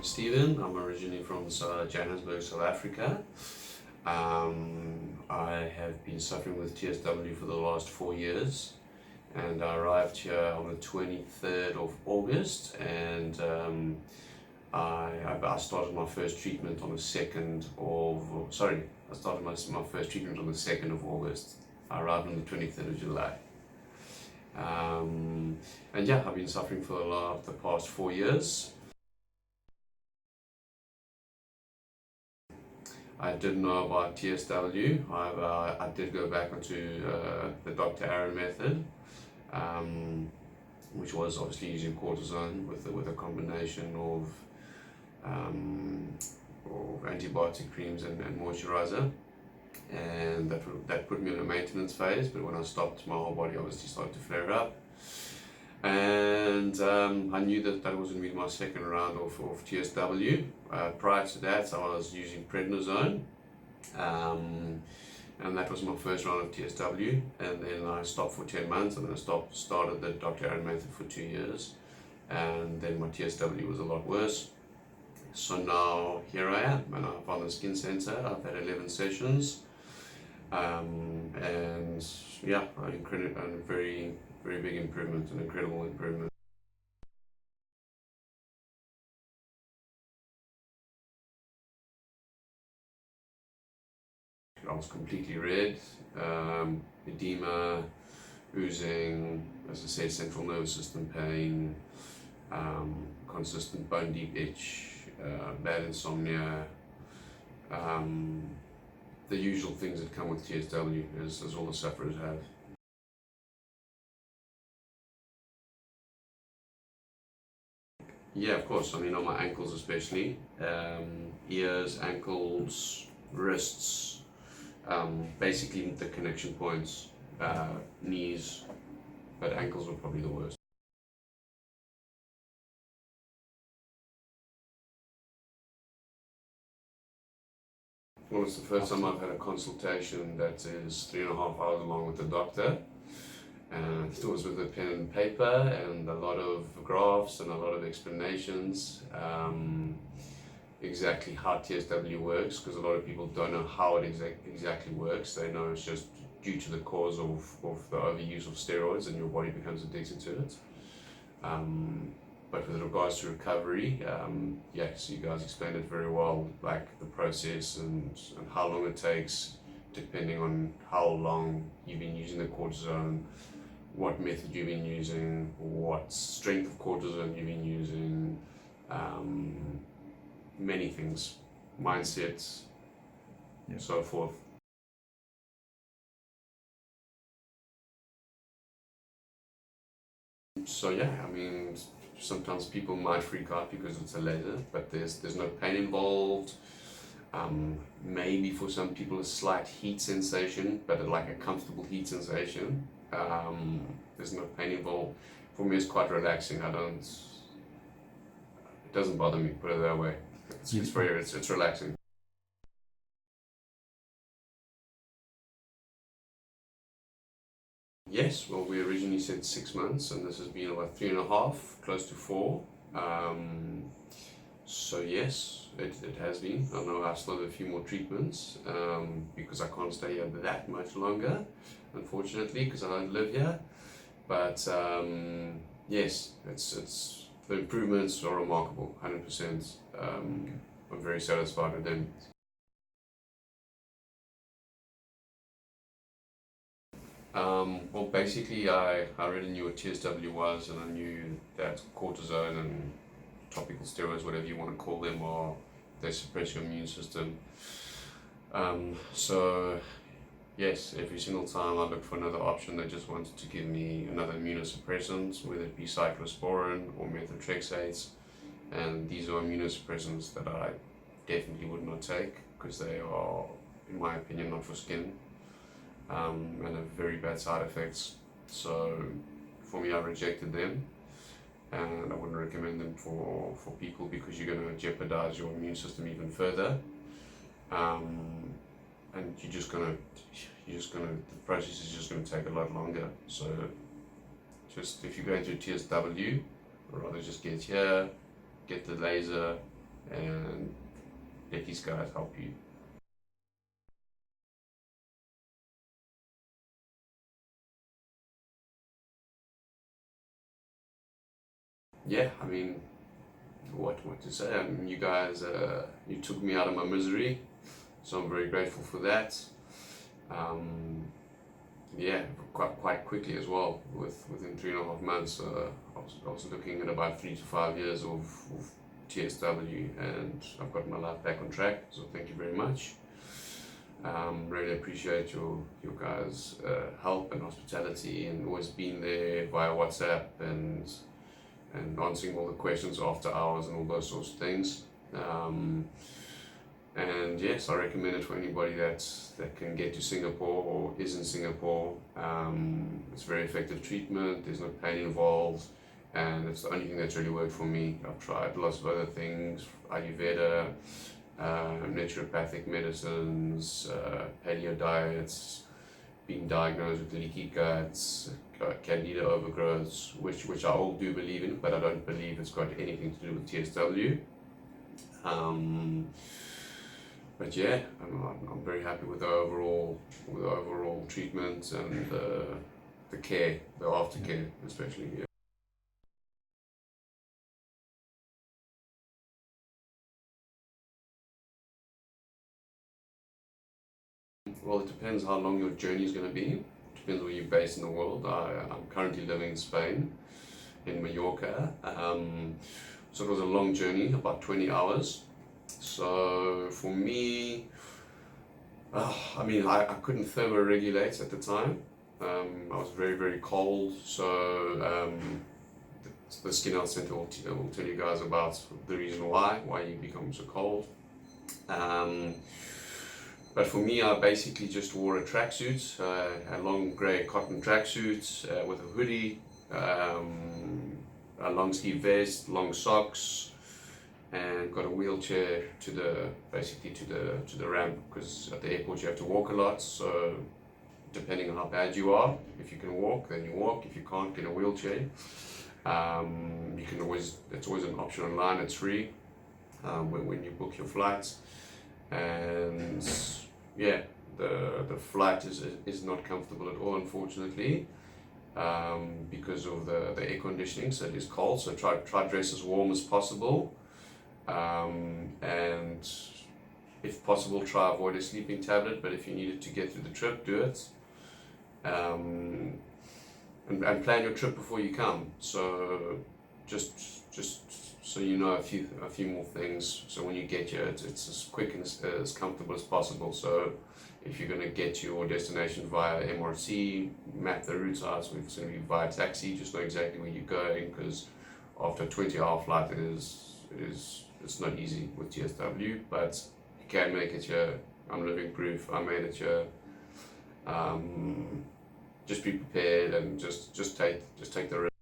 is Stephen. I'm originally from Johannesburg, South Africa. I have been suffering with TSW for the last 4 years, and I arrived here on the 23rd of August, and I started my first treatment on the 2nd of, I started my first treatment on the 2nd of August. I arrived on the 23rd of July. And yeah, I've been suffering for the past 4 years. I didn't know about TSW. However, I did go back onto the Dr. Aaron method, which was obviously using cortisone with a combination of antibiotic creams and moisturizer, and that put me in a maintenance phase. But when I stopped, my whole body obviously started to flare up, and I knew that was going to be my second round of TSW. Prior to that, I was using prednisone, and that was my first round of TSW, and then I stopped for 10 months, and then I started the Dr. Aaron method for 2 years, and then my TSW was a lot worse. So now here I am, and I'm on the skin center. I've had 11 sessions, and yeah, a very big improvement, an incredible improvement. I was completely red, edema, oozing, as I said, central nervous system pain, consistent bone deep itch, bad insomnia, the usual things that come with TSW, as all the sufferers have. Yeah, of course. I mean, on my ankles especially, ears, ankles, wrists, basically the connection points, knees, but ankles were probably the worst. Well, it's the first time I've had a consultation that is 3.5 hours long with the doctor. And it was with a pen and paper and a lot of graphs and a lot of explanations, exactly how TSW works, because a lot of people don't know how it exactly works. They know it's just due to the cause of the overuse of steroids, and your body becomes addicted to it. But with regards to recovery, yes, you guys explained it very well, like the process and how long it takes, depending on how long you've been using the cortisone, what method you've been using, what strength of cortisone you've been using, many things, mindsets, so forth. So yeah, I mean, sometimes people might freak out because it's a laser, but there's no pain involved. Maybe for some people a slight heat sensation, but like a comfortable heat sensation. There's no pain involved. For me, it's quite relaxing. It doesn't bother me, put it that way. It's relaxing. Yes, well, we originally said 6 months, and this has been about 3.5, close to 4. So yes, it has been. I know I still have a few more treatments, because I can't stay here that much longer, unfortunately, because I don't live here. But yes, it's the improvements are remarkable, 100%. I'm very satisfied with them. Well, basically, I already knew what TSW was, and I knew that cortisone and topical steroids, whatever you want to call them, they suppress your immune system. So yes, every single time I looked for another option, they just wanted to give me another immunosuppressant, whether it be cyclosporin or methotrexate, and these are immunosuppressants that I definitely would not take, because they are, in my opinion, not for skin, and have very bad side effects. So for me, I rejected them, and I wouldn't recommend them for people, because you're going to jeopardize your immune system even further, and the process is just going to take a lot longer. So just if you're going through TSW, I'd rather just get here, get the laser, and let these guys help you. Yeah, I mean, what to say? I mean, you guys, you took me out of my misery, so I'm very grateful for that. Um, yeah, quite quickly as well. Within 3.5 months, I was looking at about 3 to 5 years of TSW, and I've got my life back on track. So thank you very much. Really appreciate your guys' help and hospitality, and always being there via WhatsApp and answering all the questions after hours and all those sorts of things. And yes, I recommend it for anybody that can get to Singapore or is in Singapore. It's very effective treatment. There's no pain involved, and it's the only thing that's really worked for me. I've tried lots of other things, Ayurveda, naturopathic medicines, paleo diets, being diagnosed with leaky guts, candida overgrowths, which I all do believe in, but I don't believe it's got anything to do with TSW. But yeah, I'm very happy with the overall treatment and the care, the aftercare especially. Yeah. Well, it depends how long your journey is going to be. Depends where you're based in the world. I'm currently living in Spain, in Mallorca. So it was a long journey, about 20 hours. So for me, I mean, I couldn't thermoregulate at the time. I was very cold. So the skin health center will tell you guys about the reason why you become so cold. But for me, I basically just wore a tracksuit, a long grey cotton tracksuit with a hoodie, a long sleeve vest, long socks, and got a wheelchair to the ramp, because at the airport you have to walk a lot. So depending on how bad you are, if you can walk, then you walk. If you can't, get a wheelchair. You can always, it's always an option online. It's free when you book your flights. And yeah, the flight is not comfortable at all, unfortunately, because of the air conditioning. So it is cold. So try dress as warm as possible, and if possible, try avoid a sleeping tablet. But if you need it to get through the trip, do it. And plan your trip before you come. So just so you know a few more things. So when you get here, it's as quick and as comfortable as possible. So if you're going to get to your destination via MRT, map the routes out. So if it's going to be via taxi, just know exactly where you're going, because after a 20-hour flight, it's not easy with TSW, but you can make it here. I'm living proof. I made it here. Just be prepared and just take the risk.